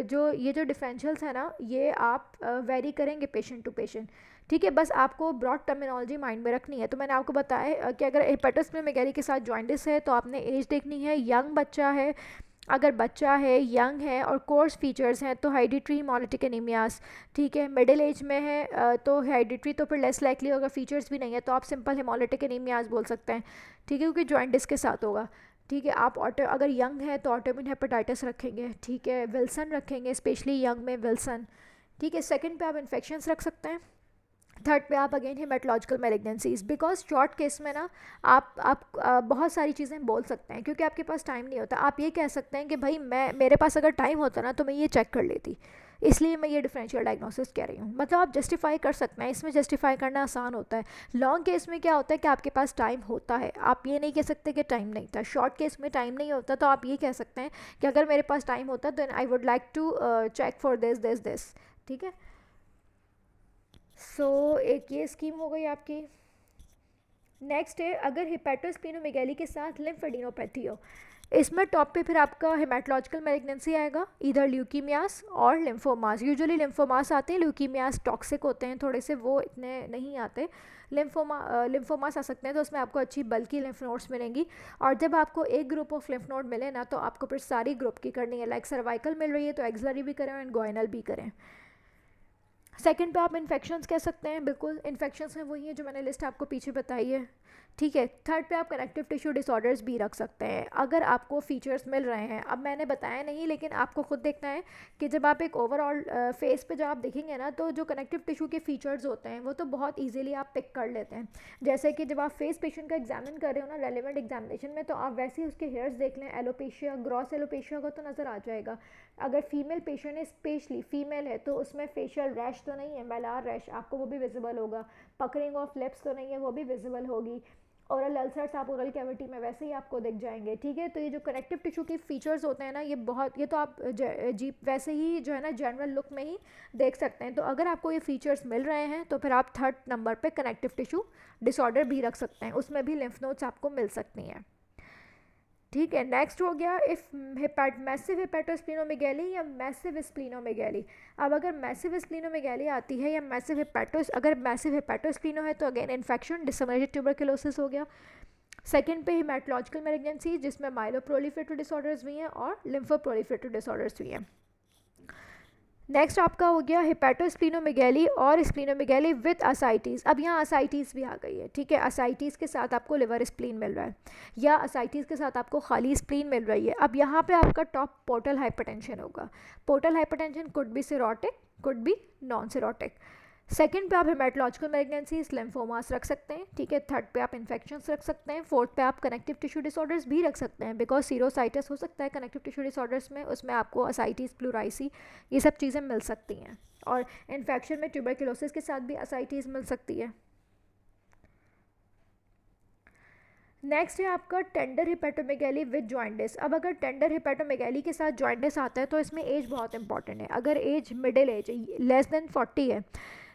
जो डिफरेंशियल्स है ना, ये आप वेरी करेंगे पेशेंट टू पेशेंट। ठीक है, बस आपको ब्रॉड टर्मिनोलॉजी माइंड में रखनी है। तो मैंने आपको बताया कि अगर हेपेटोस्प्लीनोमेगैली के साथ जॉइंटिस है तो आपने एज देखनी है, यंग बच्चा है, अगर बच्चा है, यंग है और कोर्स फीचर्स हैं तो हेरिडिटरी हिमोलिटिक एनीमियास। ठीक है, मिडिल एज में है तो हेरिडिटरी तो फिर लेस लाइकली होगा, फीचर्स भी नहीं है, तो आप सिंपल हिमोलिटिक एनीमियास बोल सकते हैं। ठीक है, क्योंकि जॉइंटिस के साथ होगा। ठीक है, आप अगर यंग है तो ऑटोइम्यून हेपेटाइटिस रखेंगे। ठीक है, विल्सन रखेंगे, स्पेशली यंग में विल्सन। ठीक है, सेकंड पे आप इन्फेक्शंस रख सकते हैं। थर्ड पे आप again haematological malignancies, because short case में ना आप बहुत सारी चीज़ें बोल सकते हैं क्योंकि आपके पास टाइम नहीं होता। आप ये कह सकते हैं कि भाई मेरे पास अगर टाइम होता ना तो मैं ये चेक कर लेती, इसलिए मैं ये डिफरेंशियल डायग्नोसिस कह रही हूँ। मतलब आप जस्टिफाई कर सकते हैं, इसमें जस्टिफाई करना आसान होता है। लॉन्ग केस में क्या होता है कि आपके पास टाइम होता है, आप ये नहीं कह सकते कि टाइम नहीं था। शॉर्ट केस में टाइम नहीं होता तो आप ये कह सकते हैं कि अगर मेरे पास टाइम होता then I would like to check for this. ठीक है, सो एक ये स्कीम हो गई आपकी। नेक्स्ट है, अगर हेपेटोस्प्लीनोमेगैली के साथ लिम्फेडिनोपैथी हो, इसमें टॉप पे फिर आपका हेमेटोलॉजिकल मैलिग्नेंसी आएगा, इधर ल्यूकीमियास और लिम्फोमास। यूजुअली लिम्फोमास आते हैं, ल्यूकीमियास टॉक्सिक होते हैं थोड़े से, वो इतने नहीं आते। लिम्फोमास आ सकते हैं तो उसमें आपको अच्छी बल्कि लिम्फ नोड्स मिलेंगी। और जब आपको एक ग्रुप ऑफ लिम्फ नोड मिले ना तो आपको फिर सारी ग्रुप की करनी है, लाइक सर्वाइकल मिल रही है तो एक्सलरी भी करें और इनगोइनल भी करें। सेकंड पे आप इन्फेक्शंस कह सकते हैं, बिल्कुल इन्फेक्शंस हैं वही हैं जो मैंने लिस्ट आपको पीछे बताई है, ठीक है। थर्ड पे आप कनेक्टिव टिश्यू डिसऑर्डर्स भी रख सकते हैं अगर आपको फीचर्स मिल रहे हैं। अब मैंने बताया नहीं, लेकिन आपको खुद देखना है कि जब आप एक ओवरऑल फेस पे जब आप देखेंगे ना, तो जो कनेक्टिव टिश्यू के फीचर्स होते हैं वो तो बहुत ईजिली आप पिक कर लेते हैं। जैसे कि जब आप फेस पेशेंट का एग्जामिन कर रहे हो ना रेलिवेंट एग्जामिनेशन में, तो आप वैसे ही उसके हेयर्स देख लें, एलोपेशिया ग्रॉस एलोपेशिया का तो नज़र आ जाएगा। अगर फीमेल पेशेंट है, स्पेशली फीमेल है, तो उसमें फेशियल रैश तो नहीं है, मैलार रैश आपको वो भी विजिबल होगा। पकरिंग ऑफ लिप्स तो नहीं है, वो भी विजिबल होगी। ओरल अल्सर्स आप ओरल कैविटी में वैसे ही आपको दिख जाएंगे, ठीक है। तो ये जो कनेक्टिव टिश्यू की फीचर्स होते हैं ना, ये बहुत, ये तो आप जी वैसे ही जो है ना जनरल लुक में ही देख सकते हैं। तो अगर आपको ये फीचर्स मिल रहे हैं तो फिर आप थर्ड नंबर पे कनेक्टिव टिश्यू डिसऑर्डर भी रख सकते हैं, उसमें भी लिम्फ नोड्स आपको मिल सकती हैं, ठीक है। नेक्स्ट हो गया इफ़ मैसिव हेपेटोस्प्लीनोमेगैली या मैसिव स्प्लीनोमेगैली। अब अगर मैसिव स्प्लीनोमेगैली आती है या मैसिव हेपेटोस, अगर मैसिव हेपेटोस्प्लीनो है तो अगेन इन्फेक्शन डिसेमिनेटेड ट्यूबरकुलोसिस हो गया। सेकंड पे हेमेटोलॉजिकल मैलिग्नेंसी जिसमें माइलोप्रोलिफरेटिव डिसऑर्डर्स भी हैं और लिम्फोप्रोलिफरेटिव डिसऑर्डर्स भी हैं। नेक्स्ट आपका हो गया हेपेटोस्प्लीनोमेगैली और स्प्लीनोमेगैली विद असाइटिस। अब यहाँ असाइटिस भी आ गई है, ठीक है। असाइटिस के साथ आपको लिवर स्प्लीन मिल रहा है या असाइटिस के साथ आपको खाली स्प्लीन मिल रही है। अब यहाँ पे आपका टॉप पोर्टल हाइपरटेंशन होगा। Portal hypertension could be cirrhotic, could be non cirrhotic. Second पे आप हेमेटोलॉजिकल मैलिग्नेंसीज लिम्फोमास रख सकते हैं, ठीक है। थर्ड पे आप इन्फेक्शंस रख सकते हैं। फोर्थ पे आप कनेक्टिव टिश्यू डिसऑर्डर्स भी रख सकते हैं, बिकॉज सीरोसाइटिस हो सकता है कनेक्टिव टिश्यू डिसऑर्डर्स में, उसमें आपको असाइटिस प्लूराइसी ये सब चीज़ें मिल सकती हैं। और इन्फेक्शन में ट्यूबरकुलोसिस के साथ भी असाइटिस मिल सकती है। नेक्स्ट है आपका टेंडर हिपेटोमेगैली विद जॉइंटिस। अब अगर टेंडर हिपेटोमेगैली के साथ जॉइंटिस आता है तो इसमें एज बहुत इंपॉर्टेंट है। अगर age middle age less than 40 है,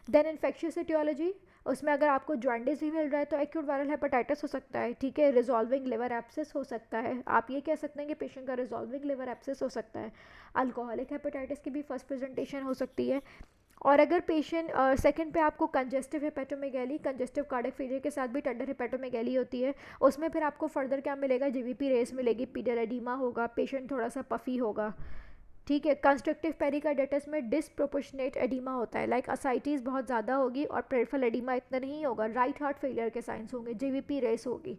देन इन्फेक्शियस एटियोलॉजी, उसमें अगर आपको जॉइंटिस भी मिल रहा है तो एक्यूट वायरल हेपेटाइटिस हो सकता है, ठीक है। रिजॉल्विंग लिवर एब्सेस हो सकता है, आप ये कह सकते हैं कि पेशेंट का रिजॉल्विंग लिवर एब्सेस हो सकता है। अल्कोहलिक हेपेटाइटिस की भी फर्स्ट प्रेजेंटेशन हो सकती है। और अगर पेशेंट सेकंड पे आपको कंजेस्टिव हेपेटोमेगैली, कंजेस्टिव कार्डियक फेलियर के साथ भी टेंडर हेपेटोमेगैली होती है, उसमें फिर आपको फर्दर क्या मिलेगा, जीवीपी रेस मिलेगी, पीडियल एडिमा होगा, पेशेंट थोड़ा सा पफी होगा, ठीक है। कंस्ट्रक्टिव पेरिकार्डिटिस में डिसप्रोपोर्शनेट एडिमा होता है, लाइक असाइटिस बहुत ज़्यादा होगी और पेरिफेरल एडिमा इतना नहीं होगा। राइट हार्ट फेलियर के साइंस होंगे, जीवीपी रेस होगी।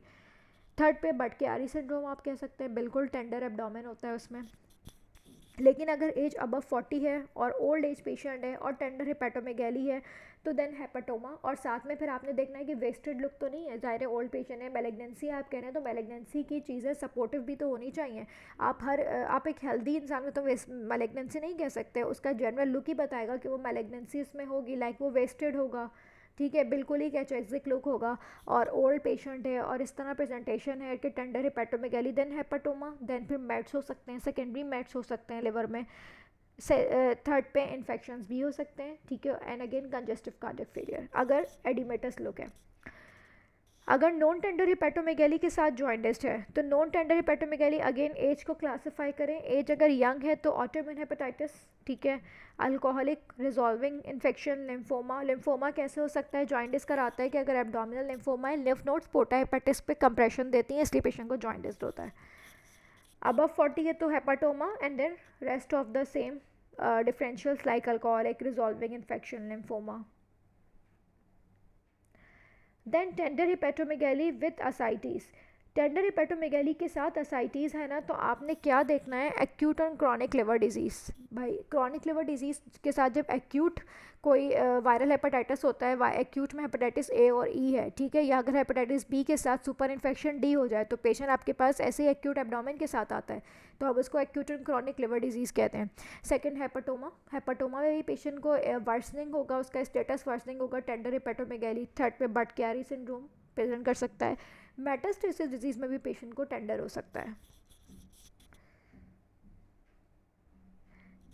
थर्ड पे बटकियारी सिंड्रोम आप कह सकते हैं, बिल्कुल टेंडर एब्डोमेन होता है उसमें। लेकिन अगर एज अबव 40 है और ओल्ड एज पेशेंट है और टेंडर हेपेटोमेगैली है तो देन हेपेटोमा। और साथ में फिर आपने देखना है कि वेस्टेड लुक तो नहीं है, ज़ाहिर ओल्ड पेशेंट है, मैलिग्नेंसी आप कह रहे हैं तो मैलिग्नेंसी की चीज़ें सपोर्टिव भी तो होनी चाहिए। आप एक हेल्दी इंसान में तो मैलिग्नेंसी नहीं कह सकते, उसका जनरल लुक ही बताएगा कि वो मैलिग्नेंसी उसमें होगी, लाइक वो वेस्टेड होगा, ठीक है, बिल्कुल ही कैचेक्सिक लुक होगा और ओल्ड पेशेंट है और इस तरह प्रेजेंटेशन है कि टेंडर हेपेटोमेगैली देन हेपेटोमा, देन फिर मेट्स हो सकते हैं, सेकेंडरी मेट्स हो सकते हैं लिवर में। थर्ड पे इन्फेक्शंस भी हो सकते हैं, ठीक है। And again congestive cardiac failure अगर एडिमेटस लुक है। अगर नॉन टेंडर हिपेटोमेगैली के साथ जॉइंटिस है तो नॉन टेंडर हिपेटोमेगैली अगेन एज को क्लासिफाई करें। एज अगर यंग है तो ऑटोइम्यून हेपेटाइटिस, ठीक है। Alcoholic, resolving infection, lymphoma. Lymphoma कैसे हो सकता है, जॉइंटिस कराता है कि अगर एब्डोमिनल लिम्फोमा है, लिम्फ नोड्स पोर्टा हेपेटिस पे कंप्रेशन देती हैं, इसलिए पेशेंट को जॉइंटिस होता है। अबव 40 है तो hepatoma and then rest of the same differentials like alcoholic, resolving infection, lymphoma. Then tender hepatomegaly with ascites. Tender hepatomegaly के साथ असाइटिस है ना, तो आपने क्या देखना है, एक्यूट और क्रॉनिक लिवर डिजीज़। भाई क्रॉनिक लिवर डिजीज़ के साथ जब एक्यूट कोई वायरल हेपेटाइटिस होता है, एक्यूट में हेपेटाइटिस ए और ई है, ठीक है, या अगर हेपेटाइटिस बी के साथ सुपर इन्फेक्शन डी हो जाए तो पेशेंट आपके पास ऐसे ही एक्यूट एब्डोमेन के साथ आता है, तो अब उसको acute and chronic liver disease कहते हैं। सेकंड हेपेटोमा, हेपेटोमा में भी पेशेंट को वर्सनिंग होगा, उसका स्टेटस वर्सनिंग होगा, टेंडर हिपेटोमेगैली। थर्ड पे बटकियारी सिंड्रोम प्रेजेंट कर सकता है। मेटास्टेसिस डिजीज़ में भी पेशेंट को टेंडर हो सकता है,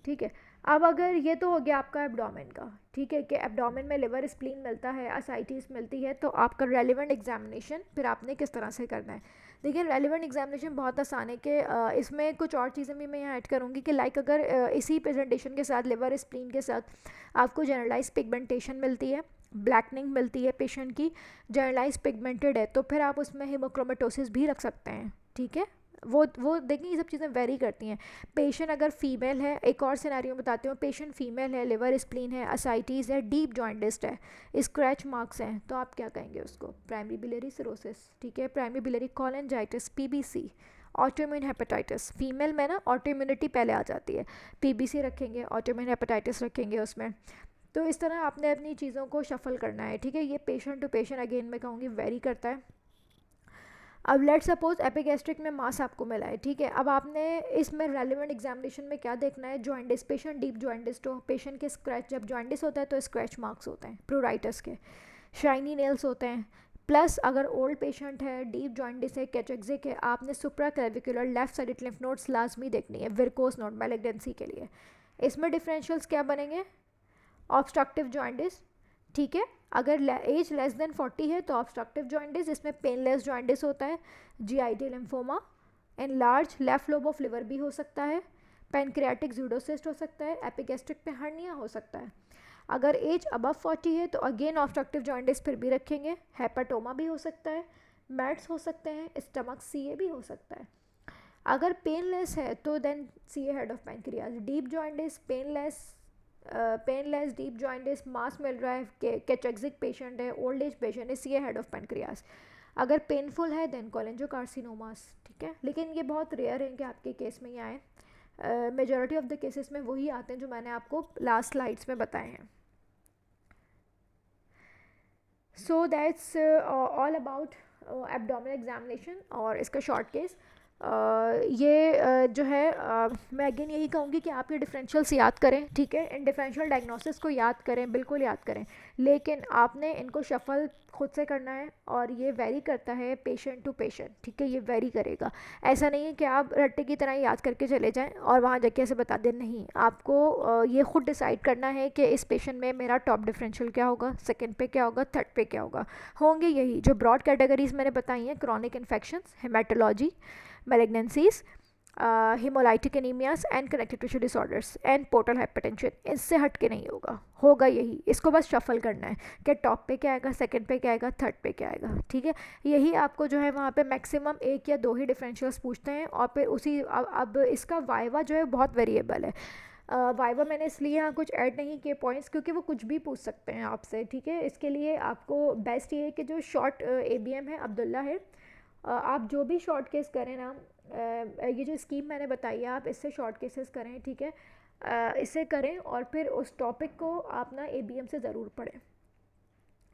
ठीक है। अब अगर ये तो हो गया आपका एब्डोमेन का, ठीक है, कि एब्डोमेन में लिवर स्प्लीन मिलता है, असाइटिस मिलती है, तो आपका रेलिवेंट एग्जामिनेशन फिर आपने किस तरह से करना है। देखिए रेलिवेंट एग्जामिनेशन बहुत आसान है कि इसमें कुछ और चीज़ें भी मैं यहाँ ऐड करूँगी कि लाइक अगर इसी प्रेजेंटेशन के साथ लिवर स्प्लीन के साथ आपको जनरलाइज पिगमेंटेशन मिलती है, ब्लैकनिंग मिलती है पेशेंट की, जनरलाइज पिगमेंटेड है, तो फिर आप उसमें हीमोक्रोमेटोसिस भी रख सकते हैं, ठीक है। वो देखिए ये सब चीज़ें वेरी करती हैं। पेशेंट अगर फीमेल है, एक और सिनेरियो बताती हूँ, पेशेंट फीमेल है, लिवर स्प्लीन है, असाइटीज़ है, डीप जॉइंटिस्ट है, स्क्रैच मार्क्स हैं, तो आप क्या कहेंगे उसको? प्राइमरी बिलियरी सिरोसिस, ठीक है, primary biliary cholangitis, PBC, autoimmune hepatitis. Female में ना ऑटोइम्यूनिटी पहले आ जाती है, पीबीसी रखेंगे, ऑटोइम्यून हेपेटाइटिस रखेंगे उसमें। तो इस तरह आपने अपनी चीज़ों को शफल करना है, ठीक है। ये पेशेंट टू पेशेंट अगेन मैं कहूँगी वेरी करता है। अब लेट सपोज एपिगैस्ट्रिक में मास आपको मिला है, ठीक है। अब आपने इसमें रेलिवेंट एग्जामिनेशन में क्या देखना है? जॉइंटिस, पेशेंट डीप जॉइंटिस हो, पेशेंट के स्क्रैच, जब जॉइंटिस होता है तो स्क्रैच मार्क्स होते हैं प्रूराइटस के, शाइनी नेल्स होते हैं, प्लस अगर ओल्ड पेशेंट है, डीप जॉइंटिस है, कैचेक्सिक है, आपने supraclavicular left side lymph nodes लाजमी देखनी है वेरिकोस नोड मैलिग्नेंसी के लिए। इसमें डिफरेंशियल्स क्या बनेंगे? ऑब्स्ट्रक्टिव जॉइंटिस, ठीक है। अगर एज लेस देन 40 है तो ऑब्स्ट्रक्टिव जॉइंटिस, इसमें पेनलेस जॉइंटिस होता है, GIT lymphoma, enlarge left lobe of liver भी हो सकता है, पैनक्रियाटिक ज़ूडोसिस्ट हो सकता है, एपिगैस्ट्रिक पे हर्निया हो सकता है। अगर एज अबव 40 है तो अगेन ऑब्स्ट्रक्टिव जॉइंटिस फिर भी रखेंगे, हेपाटोमा भी हो सकता है, मैट्स हो सकते हैं, स्टमक सीए भी हो सकता है। अगर पेनलेस है तो then CA head of pancreas. Deep jaundice, painless deep jaundice, mass मिल रहा है, कैचेक्सिक पेशेंट है, ओल्ड एज पेशेंट है, सीए हेड ऑफ पैनक्रियाज। अगर पेनफुल है देन कोलेंजोकार्सिनोमास, ठीक है। लेकिन ये बहुत रेयर है कि आपके केस में ये आए, मेजॉरिटी ऑफ द केसेस में वही आते हैं जो मैंने आपको लास्ट स्लाइड्स में बताए हैं। So that's all about abdominal examination और इसका शॉर्ट केस। ये जो है मैं अगेन यही कहूँगी कि आप ये डिफरेंशियल्स याद करें, ठीक है। इन डिफरेंशियल डायग्नोसिस को याद करें, बिल्कुल याद करें, लेकिन आपने इनको शफल खुद से करना है और ये वेरी करता है पेशेंट टू पेशेंट, ठीक है। ये वेरी करेगा, ऐसा नहीं है कि आप रट्टे की तरह याद करके चले जाएं और वहाँ जाके ऐसे बता दें, नहीं। आपको ये खुद डिसाइड करना है कि इस पेशेंट में मेरा टॉप डिफरेंशियल क्या होगा, सेकेंड पे क्या होगा, थर्ड पे क्या होगा। होंगे यही जो ब्रॉड कैटेगरीज मैंने बताई हैं, chronic infections, haematology, malignancies, hemolytic anemias and connective tissue disorders and portal hypertension. इससे हट के नहीं होगा, होगा यही। इसको बस शफल करना है कि टॉप पे क्या आएगा, सेकंड पे क्या आएगा, थर्ड पे क्या आएगा, ठीक है। यही आपको जो है वहाँ पे मैक्सिमम 1 या 2 ही डिफरेंशियल्स पूछते हैं और फिर उसी अब इसका वाइवा जो है बहुत वेरिएबल है। वाइवा मैंने इसलिए यहाँ कुछ ऐड नहीं किए पॉइंट्स क्योंकि वो कुछ भी पूछ सकते हैं आपसे, ठीक है। इसके लिए आपको बेस्ट ये है कि जो शॉर्ट ABM है, अब्दुल्ला है, आप जो भी शॉर्ट केस करें ना, ये जो स्कीम मैंने बताई है आप इससे शॉर्ट केसेस करें, ठीक है। इससे करें और फिर उस टॉपिक को आप ना ABM से ज़रूर पढ़ें,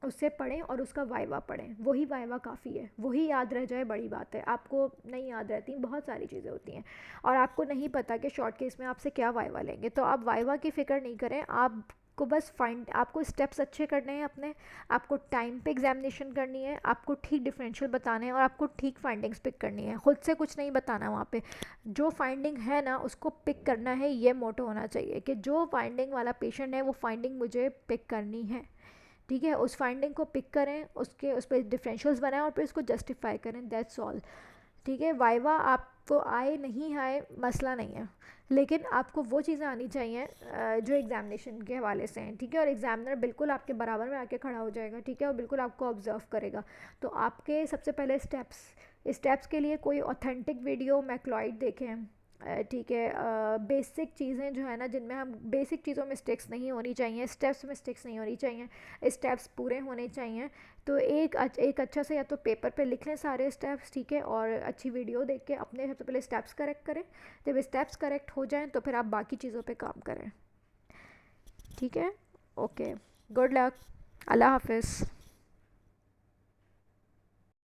उससे पढ़ें और उसका वाइवा पढ़ें, वही वाइवा काफ़ी है, वही याद रह जाए बड़ी बात है। आपको नहीं याद रहती, बहुत सारी चीज़ें होती हैं और आपको नहीं पता कि शॉर्ट केस में आपसे क्या वाइवा लेंगे, तो आप वाइवा की फ़िक्र नहीं करें। आपको बस आपको स्टेप्स अच्छे करने हैं अपने, आपको टाइम पे एग्जामिनेशन करनी है, आपको ठीक डिफरेंशियल बताने हैं और आपको ठीक फाइंडिंग्स पिक करनी है। खुद से कुछ नहीं बताना, वहाँ पे जो फाइंडिंग है ना उसको पिक करना है। ये मोटो होना चाहिए कि जो फाइंडिंग वाला पेशेंट है वो फाइंडिंग मुझे पिक करनी है, ठीक है। उस फाइंडिंग को पिक करें, उस पर डिफरेंशियल्स बनाएं और फिर उसको जस्टिफाई करें, दैट्स ऑल, ठीक है। वाइवा आपको आए नहीं आए मसला नहीं है, लेकिन आपको वो चीज़ें आनी चाहिए जो एग्जामिनेशन के हवाले से हैं, ठीक है। और एग्जामिनर बिल्कुल आपके बराबर में आके खड़ा हो जाएगा, ठीक है, और बिल्कुल आपको ऑब्जर्व करेगा। तो आपके सबसे पहले स्टेप्स के लिए कोई ऑथेंटिक वीडियो मैक्लॉइड देखें, ठीक है। बेसिक चीज़ें जो है ना, जिनमें हम बेसिक चीज़ों में मिस्टेक्स नहीं होनी चाहिए, स्टेप्स मिस्टेक्स नहीं होनी चाहिए, स्टेप्स पूरे होने चाहिए। तो एक अच्छा से या तो पेपर पे लिख लें सारे स्टेप्स, ठीक है, और अच्छी वीडियो देख के अपने सबसे पहले स्टेप्स करेक्ट करें। जब स्टेप्स करेक्ट हो जाएं तो फिर आप बाकी चीज़ों पे काम करें, ठीक है। ओके, गुड लक, अल्लाह हाफिज़।